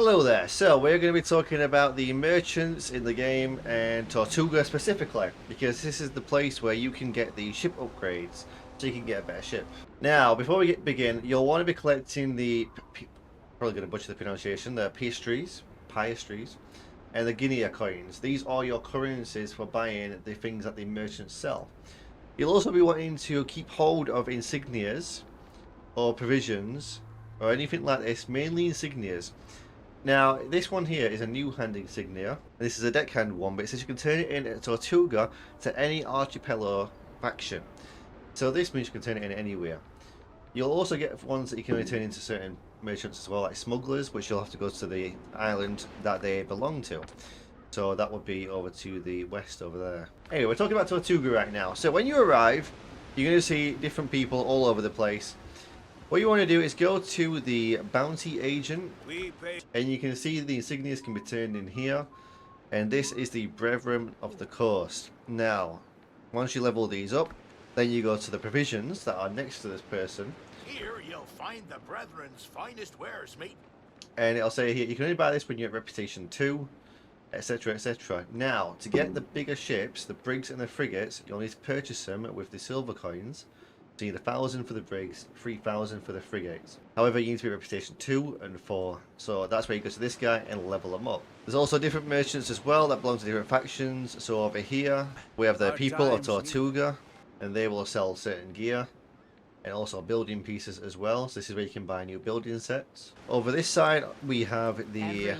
Hello there. So we're going to be talking about the merchants in the game and Tortuga specifically, because this is the place where you can get the ship upgrades, so you can get a better ship. Now, before we begin, you'll want to be collecting the probably going to butcher the pronunciation, the piastries, and the guinea coins. These are your currencies for buying the things that the merchants sell. You'll also be wanting to keep hold of insignias or provisions or anything like this, mainly insignias. Now, this one here is a new hand insignia. This is a deckhand one, but it says you can turn it in at Tortuga to any archipelago faction. So this means you can turn it in anywhere. You'll also get ones that you can only turn into certain merchants as well, like smugglers, which you'll have to go to the island that they belong to. So that would be over to the west over there. Anyway, we're talking about Tortuga right now. So when you arrive, you're going to see different people all over the place. What you want to do is go to the bounty agent, and you can see the insignias can be turned in here, and this is the Brethren of the Coast. Now, once you level these up, then you go to the provisions that are next to this person. Here you'll find the Brethren's finest wares, mate. And it'll say here, you can only buy this when you're at Reputation 2, etc, etc. Now, to get the bigger ships, the brigs and the frigates, you'll need to purchase them with the silver coins. So you need 1,000 for the brigs, 3,000 for the frigates. However, you need to be Reputation 2 and 4. So that's where you go to this guy and level them up. There's also different merchants as well that belong to different factions. So over here, we have the people of Tortuga, and they will sell certain gear. And also building pieces as well. So this is where you can buy new building sets. Over this side, we have the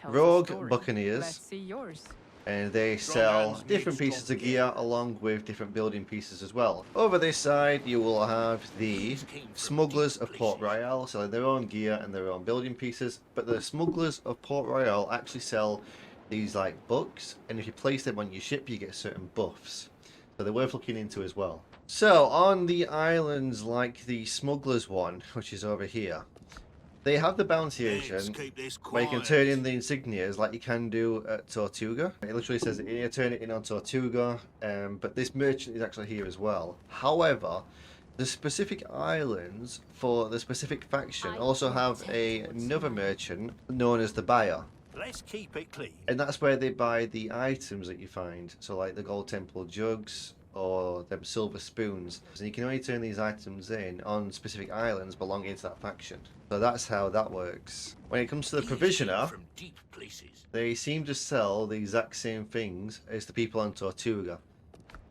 Rogue Buccaneers. Let's see yours. And they sell different pieces of gear along with different building pieces as well. Over this side you will have the Smugglers of Port Royal selling their own gear and their own building pieces, but the Smugglers of Port Royal actually sell these like books, and if you place them on your ship you get certain buffs, so they're worth looking into as well. So on the islands like the Smugglers one, which is over here, they have the bounty agent where you can turn in the insignias like you can do at Tortuga. It literally says that you turn it in on Tortuga, but this merchant is actually here as well. However, the specific islands for the specific faction also have another merchant known as the buyer. Let's keep it clean. And that's where they buy the items that you find. So like the gold temple jugs or them silver spoons. So you can only turn these items in on specific islands belonging to that faction. So that's how that works. When it comes to the provisioner, From deep places. they seem to sell the exact same things as the people on Tortuga.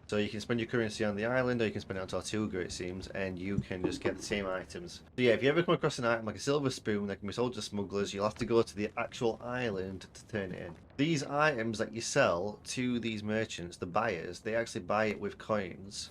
So you can spend your currency on the island, or you can spend it on Tortuga, it seems, and you can just get the same items. So yeah, if you ever come across an item like a silver spoon that can be sold to smugglers, you'll have to go to the actual island to turn it in. These items that you sell to these merchants, the buyers, they actually buy it with coins.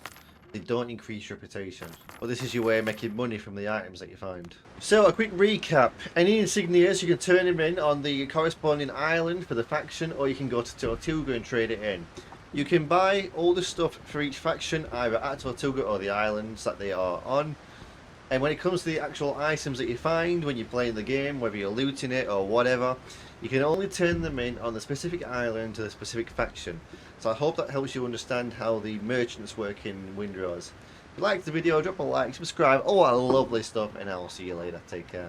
They don't increase reputation. But this is your way of making money from the items that you find. So a quick recap. Any insignias, you can turn them in on the corresponding island for the faction, or you can go to Tortuga and trade it in. You can buy all the stuff for each faction either at Tortuga or the islands that they are on. And when it comes to the actual items that you find when you're playing the game, whether you're looting it or whatever, you can only turn them in on the specific island to the specific faction. So I hope that helps you understand how the merchants work in Windrose. If you liked the video, drop a like, subscribe, all that lovely stuff, and I'll see you later. Take care.